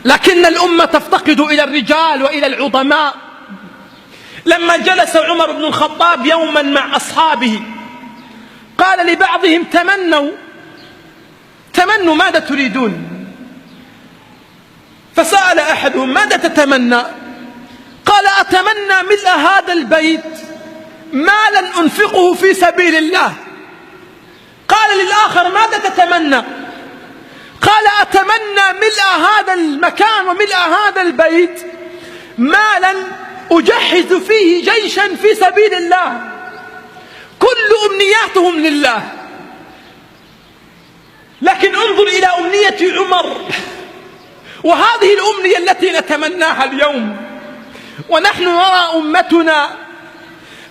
لكن الأمة تفتقد إلى الرجال وإلى العظماء. لما جلس عمر بن الخطاب يوما مع أصحابه قال لبعضهم: تمنوا ماذا تريدون؟ فسأل أحدهم: ماذا تتمنى؟ قال: أتمنى ملء هذا البيت مالا أنفقه في سبيل الله. قال للآخر: ماذا تتمنى؟ قال: أتمنى ملء هذا المكان وملء هذا البيت مالا أجهز فيه جيشا في سبيل الله. كل أمنياتهم لله. لكن انظر إلى أمنية عمر، وهذه الأمنية التي نتمناها اليوم، ونحن نرى أمتنا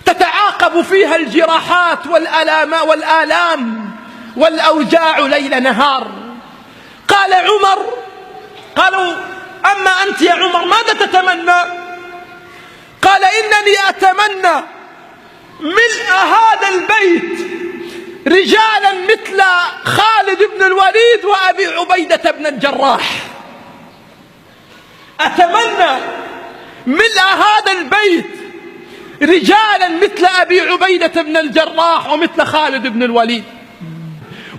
تتعاقب فيها الجراحات والآلام والأوجاع ليل نهار. قال عمر: قالوا: أما أنت يا عمر ماذا تتمنى؟ قال: إنني أتمنى ملء هذا البيت رجالا مثل خالد بن الوليد وأبي عبيدة بن الجراح. أتمنى ملء هذا البيت رجالا مثل أبي عبيدة بن الجراح ومثل خالد بن الوليد.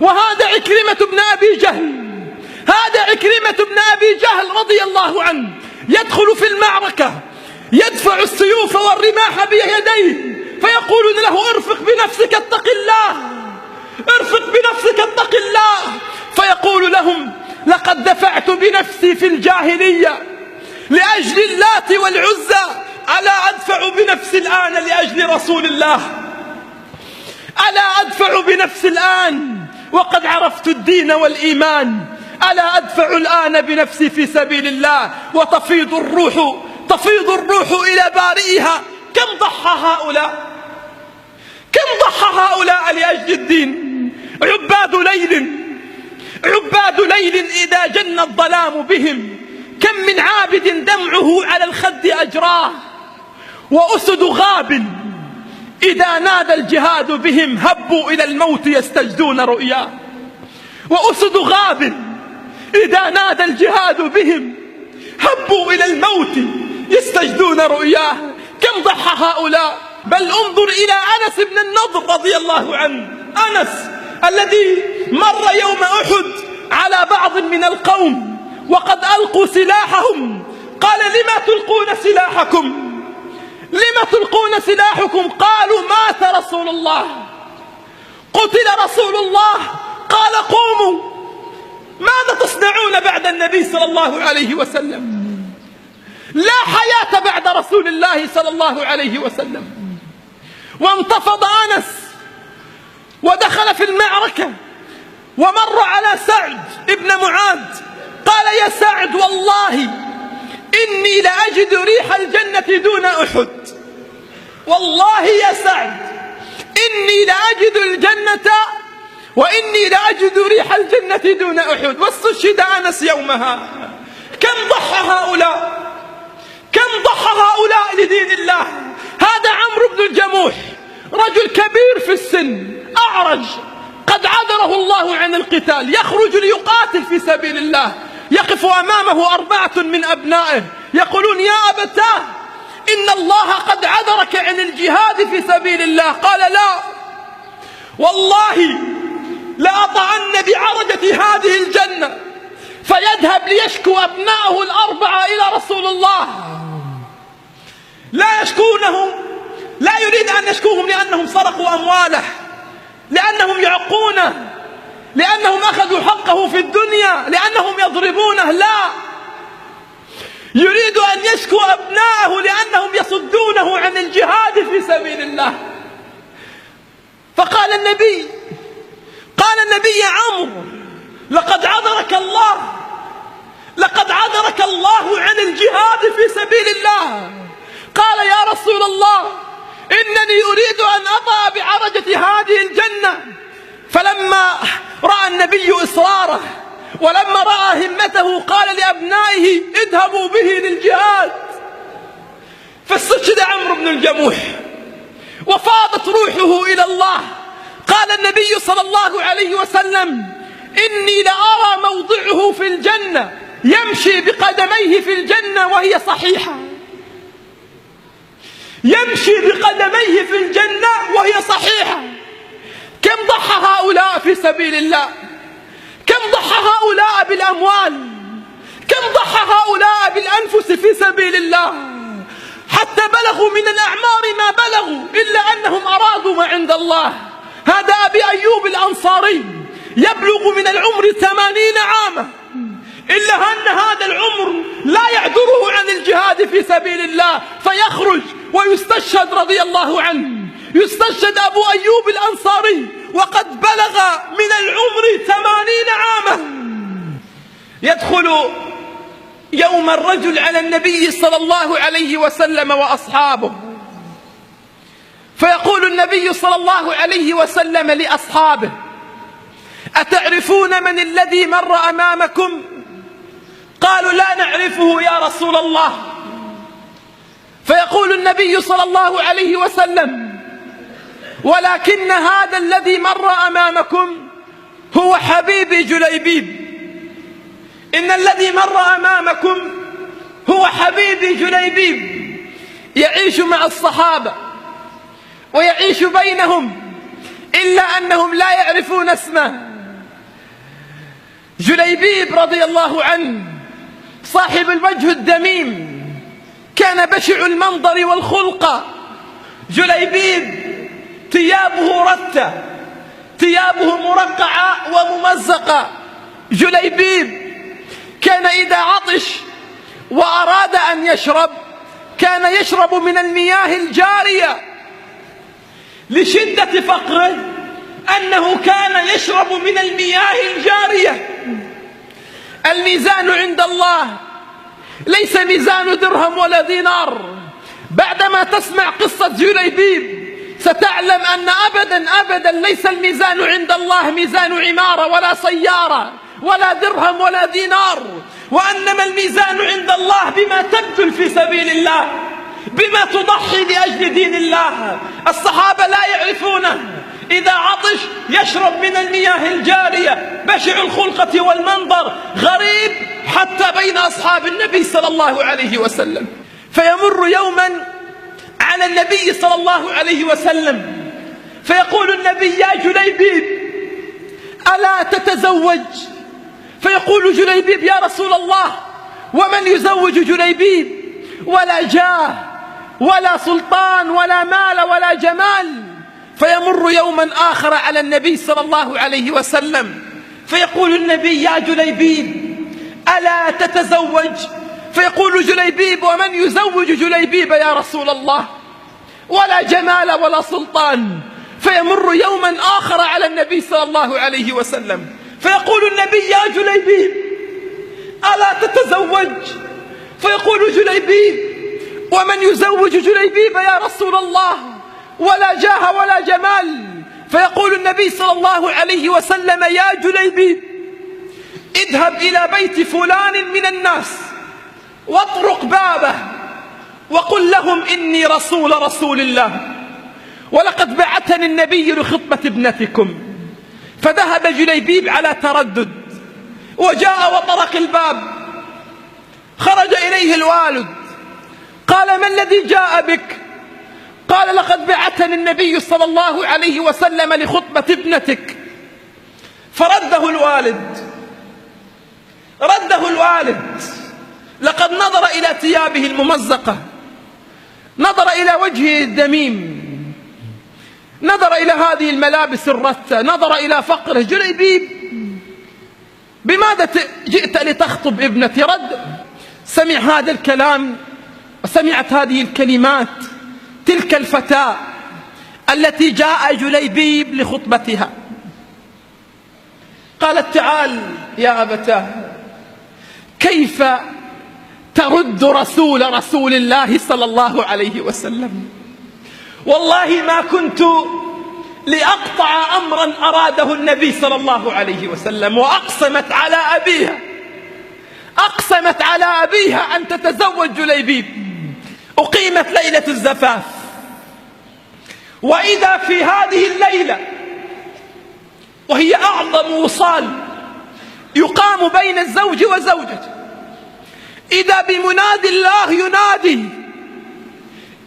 وهذا عكرمة بن أبي جهل، هذا عكرمة بن أبي جهل رضي الله عنه يدخل في المعركة يدفع السيوف والرماح بيديه، فيقولون له: ارفق بنفسك اتق الله، ارفق بنفسك اتق الله. فيقول لهم: لقد دفعت بنفسي في الجاهلية لأجل اللات والعزى، ألا أدفع بنفسي الآن لأجل رسول الله؟ ألا أدفع بنفسي الآن وقد عرفت الدين والإيمان؟ ألا أدفع الآن بنفسي في سبيل الله؟ وتفيض الروح إلى بارئها. كم ضحى هؤلاء لأجل الدين؟ عباد ليل إذا جن الظلام بهم، كم من عابد دمعه على الخد أجراه. وأسد غاب إذا نادى الجهاد بهم، هبوا إلى الموت يستجدون رؤياه. وأسد غاب إذا نادى الجهاد بهم، هبوا إلى الموت يستجدون رؤياه. كم ضحى هؤلاء. بل انظر إلى أنس بن النضر رضي الله عنه، أنس الذي مر يوم أحد على بعض من القوم وقد ألقوا سلاحهم، قال: لما تلقون سلاحكم؟ لما تلقون سلاحكم؟ قالوا: مات رسول الله، قتل رسول الله. قال: قوموا، ماذا تصنعون بعد النبي صلى الله عليه وسلم؟ لا حياة بعد رسول الله صلى الله عليه وسلم. وانتفض أنس ودخل في المعركة ومر على سعد ابن معاذ، قال: يا سعد، والله إني لأجد ريح الجنة دون أحد. والله يا سعد إني لأجد الجنة وإني لأجد ريح الجنة دون أحد. واستشهد أنس يومها. كم ضحى هؤلاء لدين الله. هذا عمرو بن الجموح، رجل كبير في السن، أعرج، قد عذره الله عن القتال، يخرج ليقاتل في سبيل الله. يقف أمامه 4 من أبنائه يقولون: يا أبتاه، إن الله قد عذرك عن الجهاد في سبيل الله. قال: لا، والله لأطعن بعرجة هذه الجنة. فيذهب ليشكو أبنائه 4 إلى رسول الله. لا يشكونه، لا يريد أن يشكوهم لأنهم سرقوا أمواله، لأنهم يعقونه، لأنهم أخذوا حقه في الدنيا، لأنهم يضربونه. لا، يريد أن يشكو أبنائه لأنهم يصدونه عن الجهاد في سبيل الله. فقال النبي: يا عمرو، لقد عذرك الله عن الجهاد في سبيل الله. قال: يا رسول الله، إنني أريد أن أطأ بعرجة هذه الجنة. فلما رأى النبي إصراره ولما رأى همته قال لأبنائه: اذهبوا به للجهاد. فاستشهد عمرو بن الجموح وفاضت روحه إلى الله. قال النبي صلى الله عليه وسلم: إني لأرى موضعه في الجنة يمشي بقدميه في الجنة وهي صحيحة، يمشي بقدميه في الجنة وهي صحيحة. كم ضحى هؤلاء في سبيل الله؟ كم ضحى هؤلاء بالأموال؟ كم ضحى هؤلاء بالأنفس في سبيل الله؟ حتى بلغوا من الأعمار ما بلغوا، إلا أنهم أرادوا ما عند الله. هذا أبي أيوب الأنصاري يبلغ من العمر 80 عاما، إلا أن هذا العمر لا يعذره عن الجهاد في سبيل الله، فيخرج ويستشهد رضي الله عنه. يستشهد أبو أيوب الأنصاري وقد بلغ من العمر 80 عاما. يدخل يوم الرجل على النبي صلى الله عليه وسلم وأصحابه، فيقول النبي صلى الله عليه وسلم لأصحابه: أتعرفون من الذي مر أمامكم؟ قالوا: لا نعرفه يا رسول الله. فيقول النبي صلى الله عليه وسلم: ولكن هذا الذي مر أمامكم هو حبيبي جليبيب. إن الذي مر أمامكم هو حبيبي جليبيب، يعيش مع الصحابة ويعيش بينهم، إلا أنهم لا يعرفون اسمه. جليبيب رضي الله عنه صاحب الوجه الدميم، كان بشع المنظر والخلق. جليبيب ثيابه رتة، ثيابه مرقعة وممزقة. جليبيب كان إذا عطش وأراد أن يشرب كان يشرب من المياه الجارية، لشدة فقره أنه كان يشرب من المياه الجارية. الميزان عند الله ليس ميزان درهم ولا دينار. بعدما تسمع قصة جليبيب ستعلم أن أبدا ليس الميزان عند الله ميزان عمارة ولا سيارة ولا درهم ولا دينار، وأنما الميزان عند الله بما تبذل في سبيل الله، بما تضحي لأجل دين الله. الصحابة لا يعرفونه، إذا عطش يشرب من المياه الجارية، بشع الخلقة والمنظر، غريب حتى بين أصحاب النبي صلى الله عليه وسلم. فيمر يوما على النبي صلى الله عليه وسلم، فيقول النبي: يا جليبيب ألا تتزوج؟ فيقول جليبيب: يا رسول الله ومن يزوج جليبيب؟ ولا جاه ولا سلطان ولا مال ولا جمال. فيمر يوما آخر على النبي صلى الله عليه وسلم، فيقول النبي: يا جليبيب ألا تتزوج؟ فيقول جليبيب: ومن يزوج جليبيب يا رسول الله؟ ولا جمال ولا سلطان. فيمر يوما آخر على النبي صلى الله عليه وسلم، فيقول النبي: يا جليبيب ألا تتزوج؟ فيقول جليبيب: ومن يزوج جليبيب يا رسول الله؟ ولا جاه ولا جمال. فيقول النبي صلى الله عليه وسلم: يا جليبيب اذهب إلى بيت فلان من الناس واطرق بابه وقل لهم إني رسول الله، ولقد بعثني النبي لخطبة ابنتكم. فذهب جليبيب على تردد وجاء وطرق الباب. خرج إليه الوالد قال: ما الذي جاء بك؟ قال: لقد بعثني النبي صلى الله عليه وسلم لخطبة ابنتك. فرده الوالد، لقد نظر إلى ثيابه الممزقة، نظر إلى وجهه الدميم، نظر إلى هذه الملابس الرثة، نظر إلى فقره. جليبيب بماذا جئت لتخطب ابنتي؟ رد. سمع هذا الكلام وسمعت هذه الكلمات تلك الفتاة التي جاء جليبيب لخطبتها. قالت: تعال يا أبتاه، كيف ترد رسول الله صلى الله عليه وسلم؟ والله ما كنت لأقطع أمرا أراده النبي صلى الله عليه وسلم. وأقسمت على أبيها أن تتزوج جليبيب. أقيمت ليلة الزفاف، وإذا في هذه الليلة وهي أعظم وصال يقام بين الزوج وزوجته، إذا بمنادي الله ينادي: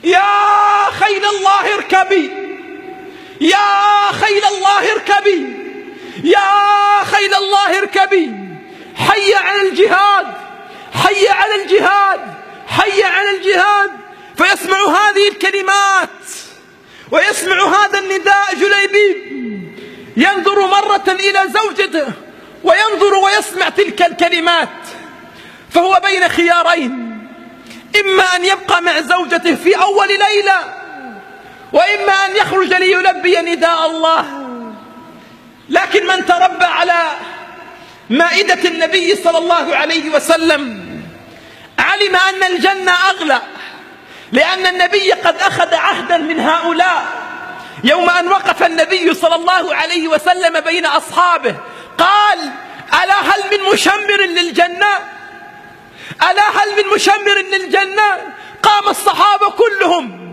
يا خيل الله اركبي، يا خيل الله اركبي، يا خيل الله اركبي، حي على الجهاد، حي على الجهاد، حي على الجهاد. فيسمع هذه الكلمات ويسمع هذا النداء جليبيب، ينظر مرة إلى زوجته وينظر ويسمع تلك الكلمات، فهو بين خيارين: إما أن يبقى مع زوجته في أول ليلة، وإما أن يخرج ليلبي نداء الله. لكن من تربى على مائدة النبي صلى الله عليه وسلم علم أن الجنة أغلى، لأن النبي قد أخذ عهدا من هؤلاء يوم أن وقف النبي صلى الله عليه وسلم بين أصحابه قال: ألا هل من مشمر للجنة؟ ألا هل من مشمر للجنة؟ قام الصحابة كلهم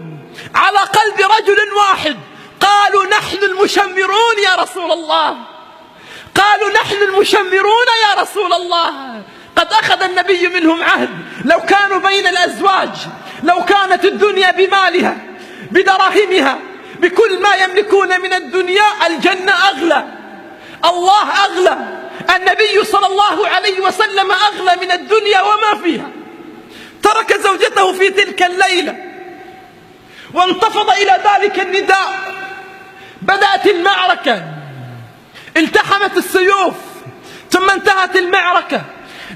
على قلب رجل واحد قالوا: نحن المشمرون يا رسول الله، قالوا: نحن المشمرون يا رسول الله. قد أخذ النبي منهم عهد، لو كانوا بين الأزواج، لو كانت الدنيا بمالها بدراهمها بكل ما يملكون من الدنيا، الجنة أغلى، الله أغلى، النبي صلى الله عليه وسلم أغلى من الدنيا وما فيها. ترك زوجته في تلك الليلة وانتفض إلى ذلك النداء. بدأت المعركة، التحمت السيوف، ثم انتهت المعركة،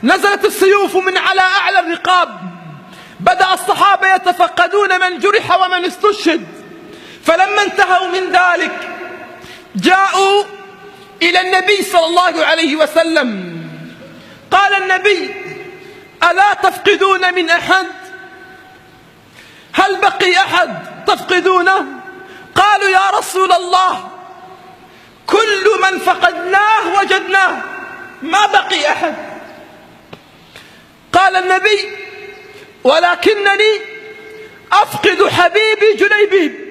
نزلت السيوف من على أعلى الرقاب. بدأ الصحابة يتفقدون من جرح ومن استشهد. فلما انتهوا من ذلك جاءوا إلى النبي صلى الله عليه وسلم. قال النبي: ألا تفقدون من أحد؟ هل بقي أحد تفقدونه؟ قالوا: يا رسول الله، كل من فقدناه وجدناه، ما بقي أحد. قال النبي: ولكنني أفقد حبيبي جليبيب.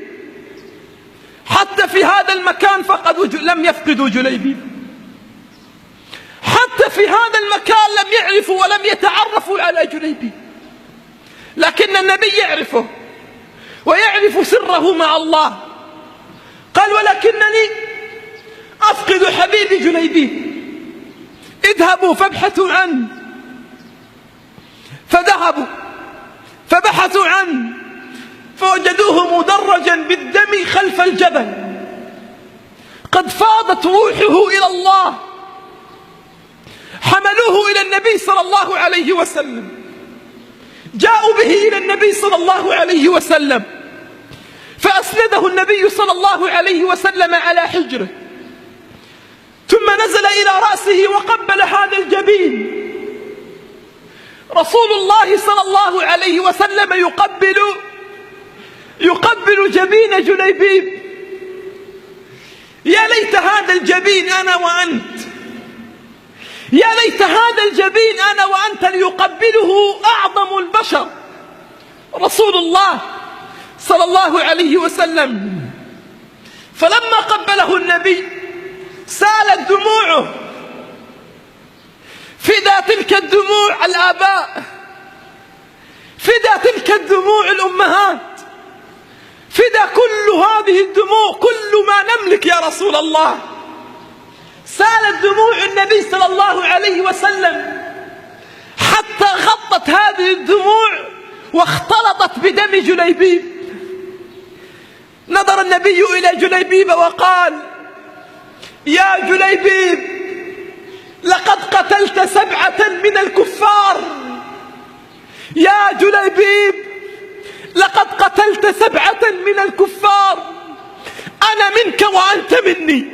حتى في هذا المكان فقدوا لم يفقدوا جليبيب، حتى في هذا المكان لم يعرفوا ولم يتعرفوا على جليبيب، لكن النبي يعرفه ويعرف سره مع الله. قال: ولكنني أفقد حبيبي جليبيب، اذهبوا فابحثوا عنه. فذهبوا فبحثوا عنه فوجدوه مدرجا بالدم خلف الجبل، قد فاضت روحه إلى الله. حملوه إلى النبي صلى الله عليه وسلم، جاءوا به إلى النبي صلى الله عليه وسلم، فأسنده النبي صلى الله عليه وسلم على حجره، ثم نزل إلى رأسه وقبل هذا الجبين. رسول الله صلى الله عليه وسلم يقبل جبين جليبيب. يا ليت هذا الجبين أنا وأنت، يا ليت هذا الجبين أنا وأنت ليقبله أعظم البشر رسول الله صلى الله عليه وسلم. فلما قبله النبي سالت دموعه، فدا تلك الدموع الآباء، فدا تلك الدموع الأمهات، فدا كل هذه الدموع، كل ما نملك يا رسول الله. سالت دموع النبي صلى الله عليه وسلم حتى غطت هذه الدموع واختلطت بدم جليبيب. نظر النبي إلى جليبيب وقال: يا جليبيب، لقد قتلت 7 من الكفار. يا جليبيب، لقد قتلت 7 من الكفار. أنا منك وأنت مني،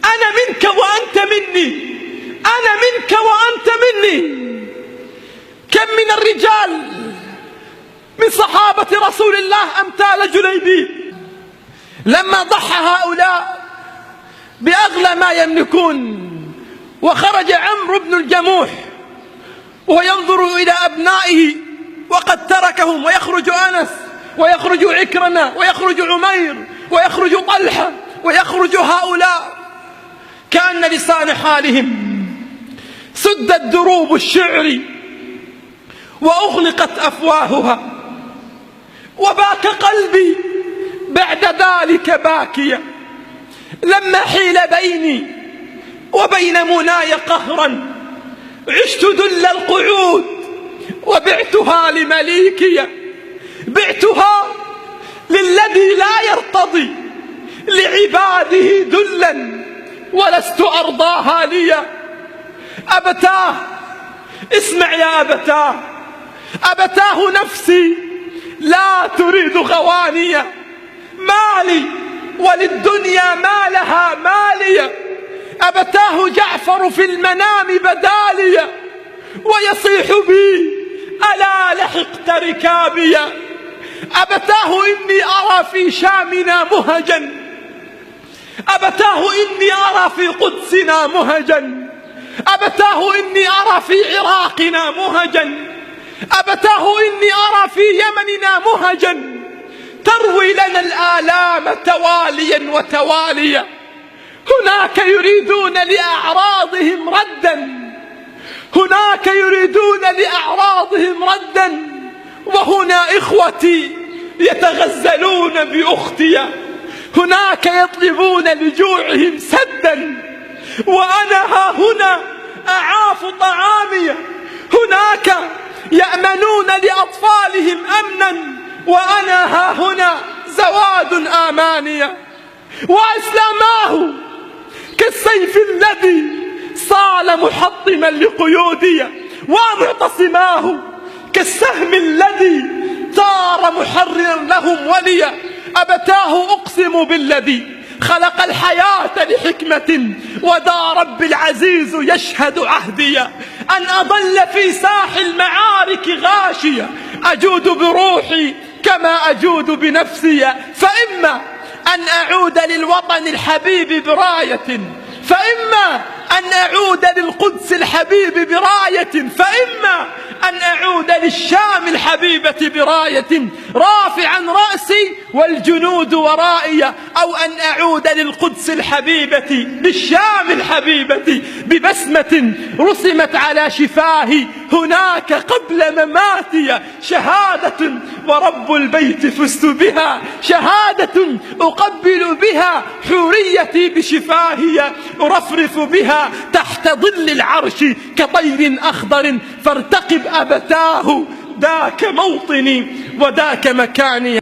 أنا منك وأنت مني، أنا منك وأنت مني. كم من الرجال من صحابة رسول الله أمثال جليبيب، لما ضحى هؤلاء بأغلى ما يملكون وخرج عمرو بن الجموح وهو ينظر إلى أبنائه وقد تركهم، ويخرج أنس ويخرج عكرمة ويخرج عمير ويخرج طلحة ويخرج هؤلاء، كأن لسان حالهم سدت دروب الشعر وأغلقت أفواهها، وباك قلبي بعد ذلك باكيا، لما حيل بيني وبين مناي قهرا، عشت ذل القعود وبعتها لمليكي، بعتها للذي لا يرتضي لعباده ذلا، ولست أرضاها لي. أبتاه، اسمع يا أبتاه، أبتاه نفسي لا تريد غوانيا، مالي وللدنيا ما لها ماليا. أبتاه جعفر في المنام بداليا، ويصيح بي ألا لحقت ركابيا. أبتاه إني أرى في شامنا مهجا، أبتاه إني أرى في قدسنا مهجا، أبتاه إني أرى في عراقنا مهجا، أبتاه إني أرى في يمننا مهجا، تروي لنا الآلام تواليا وتواليا. هناك يريدون لأعراضهم ردا، هناك يريدون لأعراضهم ردا، وهنا إخوتي يتغزلون بأختي، هناك يطلبون لجوعهم سدا، وأنا ها هنا أعاف طعامي. هناك يأمنون لأطفالهم أمنا، وأنا ها هنا زواد آمانية. وأسلاماه كالسيف الذي صال محطما لقيودي، ومعتصماه كالسهم الذي طار محررا لهم وليا. أبتاه أقسم بالذي خلق الحياة لحكمة، وذا رب العزيز يشهد عهدي، أن أضل في ساح المعارك غاشية، أجود بروحي كما أجود بنفسي، فإما أن أعود للوطن الحبيب براية، فإما أن أعود للقدس الحبيب براية، فإما أن أعود للشام الحبيبة براية، رافعا رأسي والجنود ورائي، أو أن أعود للقدس الحبيبة بالشام الحبيبة ببسمة رسمت على شفاهي هناك قبل مماتي، شهادة ورب البيت فزت بها، شهادة أقبل بها حوريتي بشفاهي، أرفرف بها تحت ظل العرش كطير أخضر، فارتقب أبتاه، ذاك موطني وذاك مكاني.